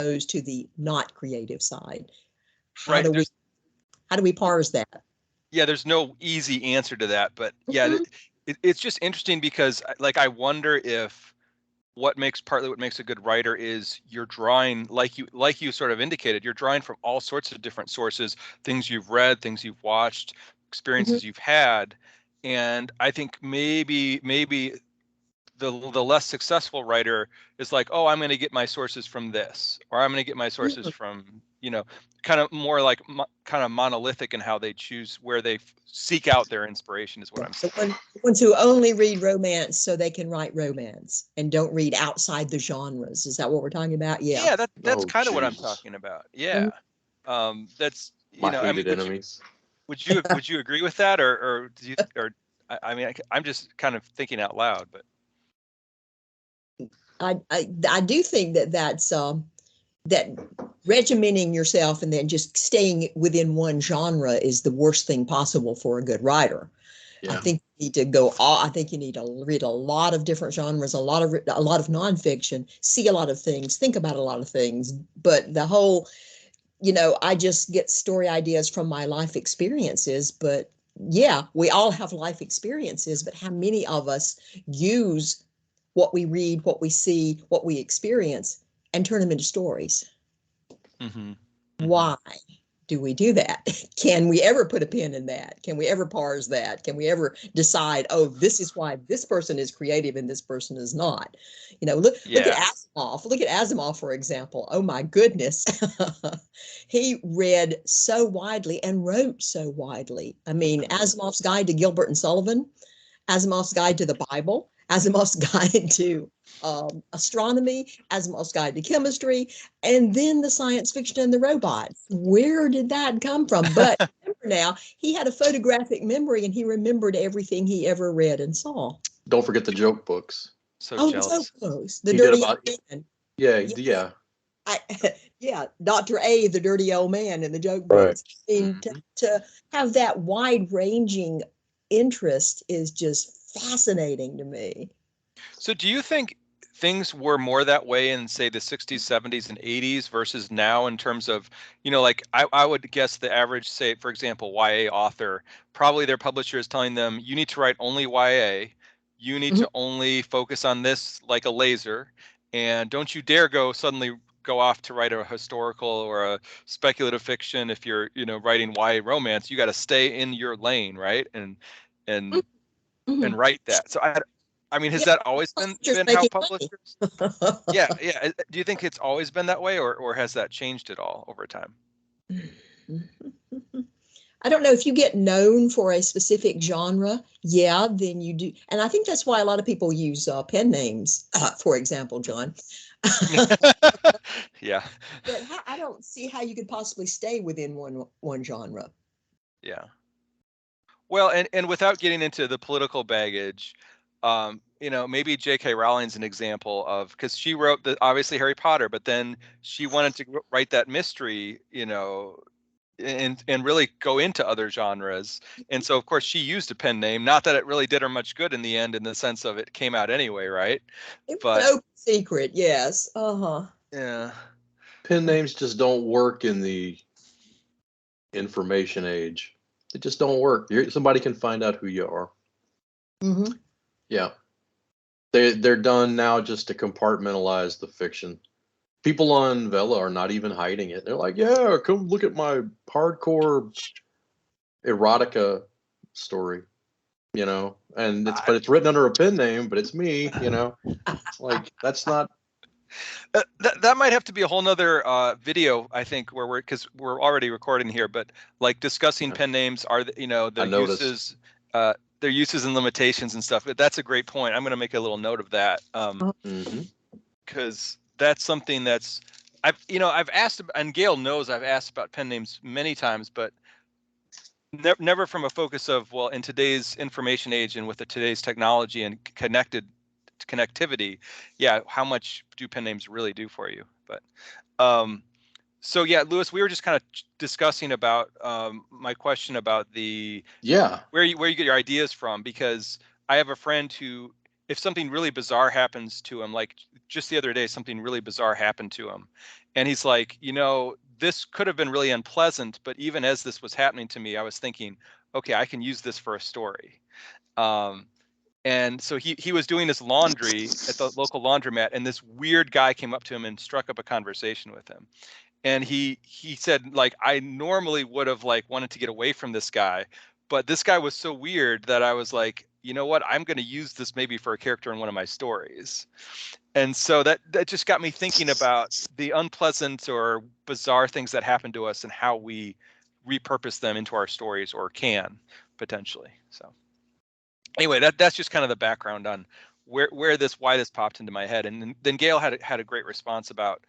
opposed to the not creative side. How Right. do we parse that? Yeah, there's no easy answer to that, but yeah, it's just interesting because like I wonder if partly what makes a good writer is you're drawing, like you sort of indicated, you're drawing from all sorts of different sources, things you've read, things you've watched, experiences you've had. And I think maybe the less successful writer is like, oh, I'm going to get my sources from this, or I'm going to get my sources from, kind of more like kind of monolithic in how they choose where they seek out their inspiration is what I'm saying. The ones who only read romance so they can write romance and don't read outside the genres. Is that what we're talking about? Yeah. Yeah, that's kind of what I'm talking about. Yeah. That's, my I mean, hated enemies. would you agree with that, or do you, or I mean, I'm just kind of thinking out loud, but I do think that's that regimenting yourself and then just staying within one genre is the worst thing possible for a good writer. Yeah. I think you need to go. I think you need to read a lot of different genres, a lot of nonfiction, see a lot of things, think about a lot of things. But the whole, I just get story ideas from my life experiences. But yeah, we all have life experiences. But how many of us use what we read, what we see, what we experience, and turn them into stories? Why do we do that? Can we ever put a pin in that? Can we ever parse that? Can we ever decide, oh, this is why this person is creative and this person is not? Look at Asimov. Look at Asimov, for example. Oh my goodness. He read so widely and wrote so widely. I mean, Asimov's Guide to Gilbert and Sullivan, Asimov's Guide to the Bible, Asimov's Guide to astronomy, Asimov's Guide to chemistry, and then the science fiction and the robots. Where did that come from? But remember now, he had a photographic memory and he remembered everything he ever read and saw. Don't forget the joke books. So jealous. Joke books. The Dirty Old Man. Yeah. Yeah, Dr. A, the dirty old man in the joke books. I mean, to have that wide-ranging interest is just fascinating to me. So do you think things were more that way in, say, the 60s, 70s, and 80s versus now in terms of, like I would guess the average, say, for example, YA author, probably their publisher is telling them, you need to write only YA, you need to only focus on this like a laser, and don't you dare suddenly go off to write a historical or a speculative fiction. If you're, writing YA romance, you got to stay in your lane, right? And write that. So I mean, has that always been how publishers? Yeah. Do you think it's always been that way, or has that changed at all over time? I don't know. If you get known for a specific genre, then you do. And I think that's why a lot of people use pen names, for example, John. Yeah. But I don't see how you could possibly stay within one genre. Yeah. Well, and without getting into the political baggage, maybe J.K. Rowling's an example of, because she wrote obviously Harry Potter, but then she wanted to write that mystery, and really go into other genres. And so, of course, she used a pen name. Not that it really did her much good in the end, in the sense of it came out anyway, right? It was an open secret, yes. Yeah. Pen names just don't work in the information age. They just don't work. Somebody can find out who you are. Yeah. They're done now just to compartmentalize the fiction. People on Vela are not even hiding it. They're like, yeah, come look at my hardcore erotica story, and but it's written under a pen name, but it's me, like that's not. That might have to be a whole nother video, I think, because we're already recording here, but like discussing pen names are the uses, their uses and limitations and stuff. But that's a great point. I'm going to make a little note of that, because that's something that's I've asked, and Gail knows I've asked about pen names many times, but never from a focus of, well, in today's information age and with today's technology and connectivity, how much do pen names really do for you? But so yeah, Louis, we were just kind of discussing about my question about where you get your ideas from, because I have a friend who if something really bizarre happens to him, like just the other day, something really bizarre happened to him. And he's like, this could have been really unpleasant, but even as this was happening to me, I was thinking, okay, I can use this for a story. And so he was doing his laundry at the local laundromat, and this weird guy came up to him and struck up a conversation with him. And he said, like, I normally would have like wanted to get away from this guy, but this guy was so weird that I was like, you know what, I'm going to use this maybe for a character in one of my stories. And so that just got me thinking about the unpleasant or bizarre things that happen to us and how we repurpose them into our stories, or can potentially. So anyway, that's just kind of the background on why this popped into my head. And then Gail had a great response about,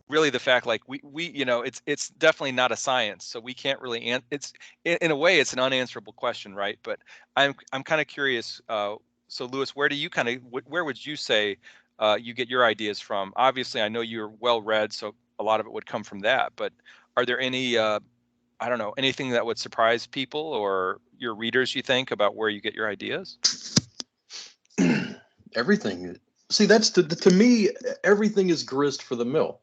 really the fact, like we it's definitely not a science, so we can't really it's in a way it's an unanswerable question, right? But I'm kind of curious. So Louis, where would you say you get your ideas from? Obviously, I know you're well read, so a lot of it would come from that. But are there any I don't know, anything that would surprise people or your readers, you think, about where you get your ideas? Everything. See, that's to me, everything is grist for the mill.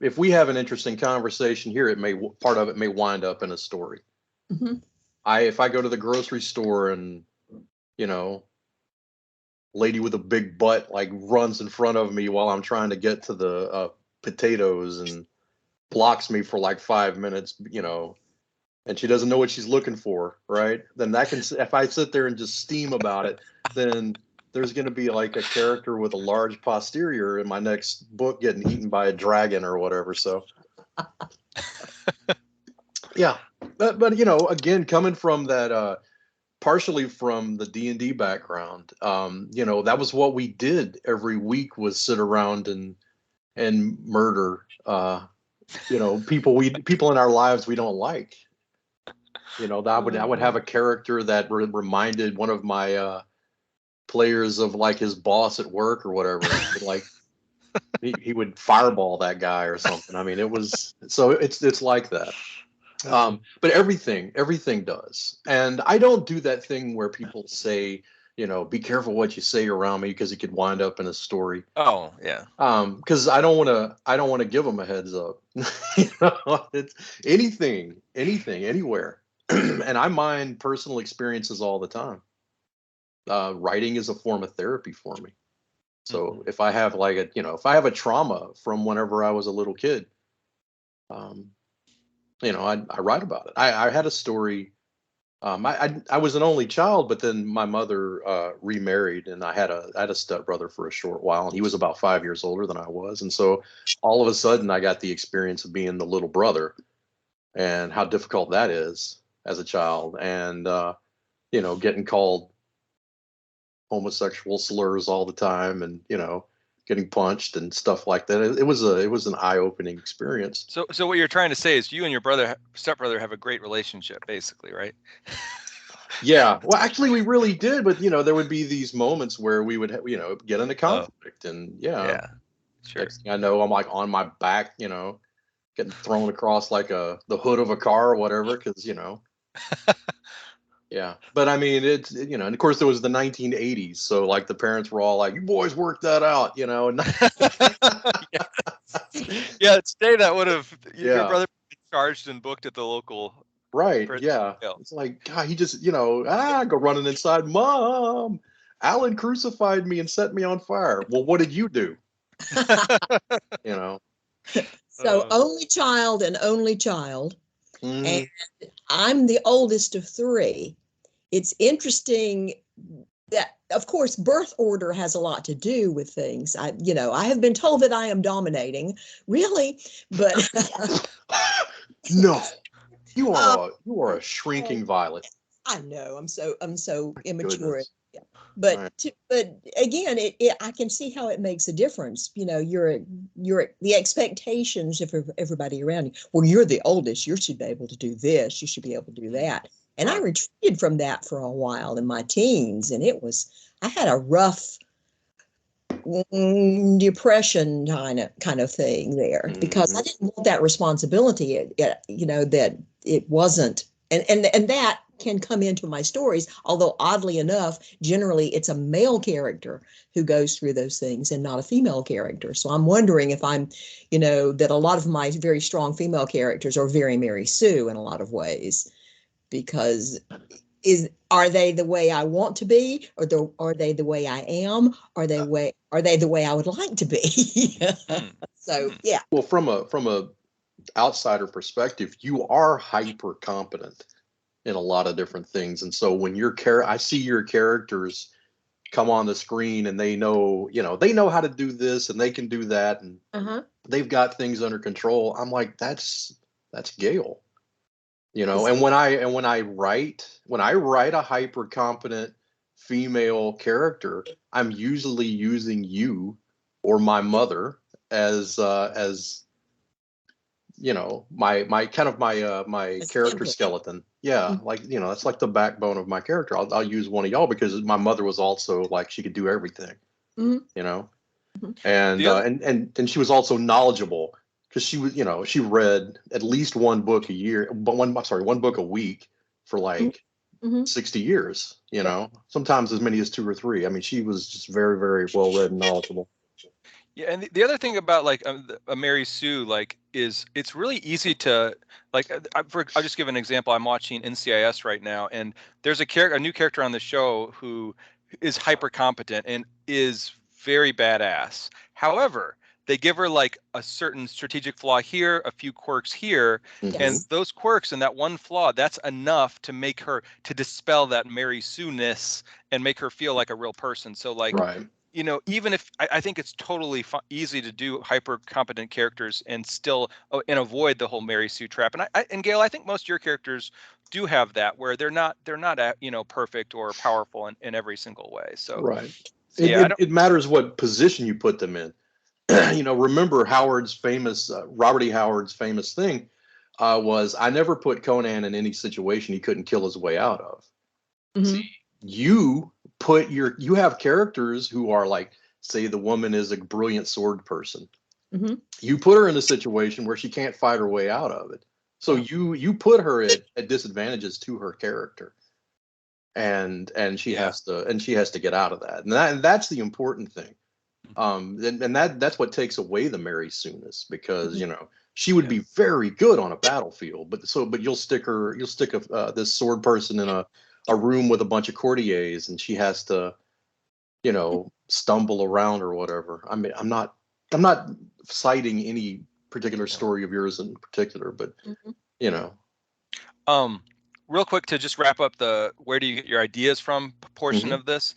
If we have an interesting conversation here, part of it may wind up in a story. Mm-hmm. If I go to the grocery store and, lady with a big butt like runs in front of me while I'm trying to get to the potatoes and blocks me for like 5 minutes, and she doesn't know what she's looking for, right? Then if I sit there and just steam about it, then there's going to be like a character with a large posterior in my next book getting eaten by a dragon or whatever. So, yeah, but again, coming from that, partially from the D&D background, that was what we did every week, was sit around and murder, people in our lives we don't like. I would have a character that reminded one of my players of like his boss at work or whatever. Like he would fireball that guy or something. I mean, it's like that. But everything does. And I don't do that thing where people say, be careful what you say around me because it could wind up in a story. Oh, yeah. Because I don't want to give them a heads up. It's anything, anywhere. And I mind personal experiences all the time. Writing is a form of therapy for me. So if I have if I have a trauma from whenever I was a little kid, I write about it. I had a story. I was an only child, but then my mother remarried, and I had a stepbrother for a short while, and he was about 5 years older than I was, and so all of a sudden I got the experience of being the little brother, and how difficult that is as a child, and getting called homosexual slurs all the time, and getting punched and stuff like that. It was an eye-opening experience. So what you're trying to say is you and your stepbrother have a great relationship, basically, right? Yeah. Well, actually, we really did, but there would be these moments where we would get into conflict, and yeah, sure. Next thing I know, I'm like on my back, getting thrown across like the hood of a car or whatever, because Yeah, but I mean, it's and of course there was the 1980s, so like the parents were all like, "You boys work that out," And yeah, today that would have your brother charged and booked at the local. Right. Yeah. It's like, God, he just go running inside. Mom, Alan crucified me and set me on fire. Well, what did you do? So only child. And I'm the oldest of three. It's interesting that, of course, birth order has a lot to do with things. I have been told that I am dominating, really, but no, you are a shrinking violet. I know. I'm so immature. Yeah. But again, I can see how it makes a difference. You're the expectations of everybody around you. Well, you're the oldest. You should be able to do this. You should be able to do that. And I retreated from that for a while in my teens, and I had a rough depression kind of thing there, because I didn't want that responsibility. That it wasn't, and that can come into my stories, although oddly enough, generally it's a male character who goes through those things and not a female character. So I'm wondering if I'm, that a lot of my very strong female characters are very Mary Sue in a lot of ways, because are they the way I want to be, or are they the way I am? Are they the way I would like to be? So yeah. Well, from a outsider perspective, you are hyper competent in a lot of different things, and so when I see your characters come on the screen and they know how to do this and they can do that, and they've got things under control. I'm like, that's Gail. And when I write a hyper competent female character, I'm usually using you or my mother as my kind of my character skeleton. Yeah, that's like the backbone of my character. I'll use one of y'all because my mother was also like, she could do everything. And she was also knowledgeable, because she was, she read at least one book a year, but one book a week for like 60 years, sometimes as many as 2 or 3. I mean, she was just very, very well read and knowledgeable. Yeah, and the other thing about like a Mary Sue, like, is it's really easy to like. I'll just give an example. I'm watching NCIS right now, and there's a new character on the show who is hyper competent and is very badass. However, they give her like a certain strategic flaw here, a few quirks here, and those quirks and that one flaw, that's enough to make her, to dispel that Mary Sue-ness and make her feel like a real person. So like. Right. Even if I think it's totally easy to do hyper competent characters and still and avoid the whole Mary Sue trap. And Gail, I think most of your characters do have that, where they're not perfect or powerful in every single way. So right. So, yeah, it matters what position you put them in. Remember Robert E. Howard's famous thing was, I never put Conan in any situation he couldn't kill his way out of. See, you have characters who are like, say the woman is a brilliant sword person. You put her in a situation where she can't fight her way out of it. So you put her at disadvantages to her character. And she has to get out of that. And that's the important thing. And that's what takes away the Mary Sue-ness, because she would be very good on a battlefield, but you'll stick this sword person in a room with a bunch of courtiers, and she has to stumble around or whatever. I mean, I'm not citing any particular story of yours in particular, but real quick, to just wrap up the where do you get your ideas from portion of this.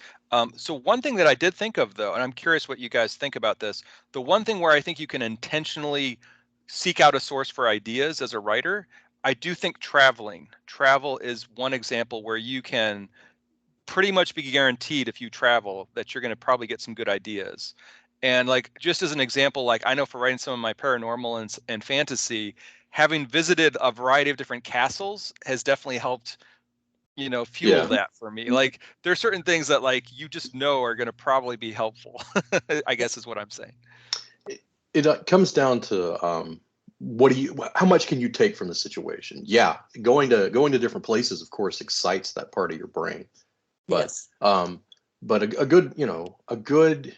So one thing that I did think of, though, and I'm curious what you guys think about this, the one thing where I think you can intentionally seek out a source for ideas as a writer, I do think travel is one example where you can pretty much be guaranteed, if you travel, that you're going to probably get some good ideas. And like, just as an example, like, I know for writing some of my paranormal and fantasy, having visited a variety of different castles has definitely helped, fuel that for me. Like, there are certain things that like you just know are going to probably be helpful. I guess is what I'm saying. It comes down to how much can you take from the situation? Yeah, going to different places, of course, excites that part of your brain. But but a good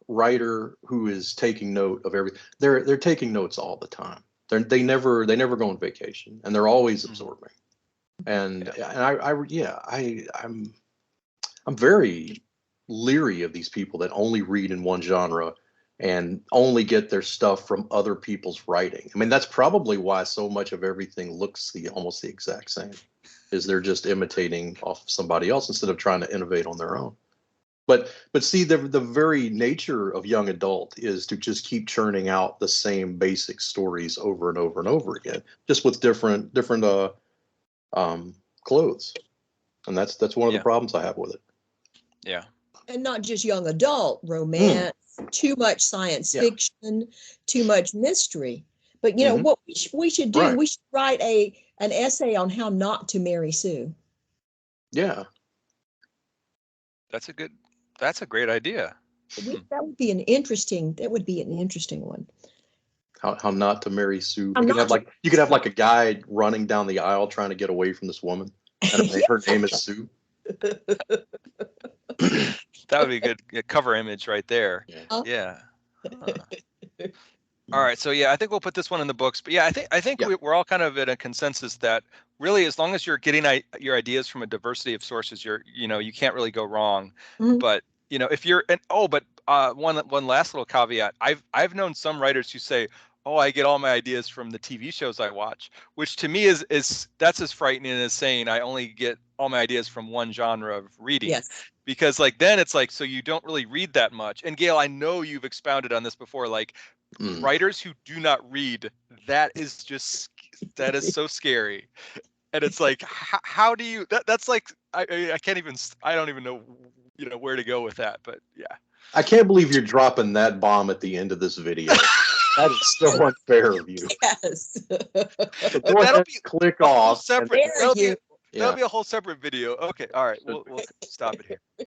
writer who is taking note of everything, they're taking notes all the time. They never go on vacation, and they're always absorbing. And I'm very leery of these people that only read in one genre and only get their stuff from other people's writing. I mean, that's probably why so much of everything looks almost the exact same, is they're just imitating off somebody else instead of trying to innovate on their own. But see, the very nature of young adult is to just keep churning out the same basic stories over and over and over again, just with different clothes. And that's one of the problems I have with it. Yeah. And not just young adult romance, too much science fiction, too much mystery. But what we should do, we should write an essay on how not to marry Sue. Yeah. That's a great idea. That would be an interesting one. How not to marry Sue. You could have like a guy running down the aisle trying to get away from this woman. And her name is Sue. That would be a good cover image right there. Yeah. Huh. All right, so yeah, I think we'll put this one in the books. But yeah, I think we're all kind of in a consensus that really, as long as you're getting your ideas from a diversity of sources, you can't really go wrong. Mm-hmm. But if you're one last little caveat, I've known some writers who say, "Oh, I get all my ideas from the TV shows I watch," which to me is that's as frightening as saying I only get all my ideas from one genre of reading. Yes. Because then it's like, so you don't really read that much. And Gail, I know you've expounded on this before, like writers who do not read, that is so scary. And it's like, how do you, that's like, I can't even, I don't even know, where to go with that, but yeah. I can't believe you're dropping that bomb at the end of this video. That is so unfair of you. Yes. So that'll be click off. That'll be a whole separate video. Okay. All right. We'll stop it here.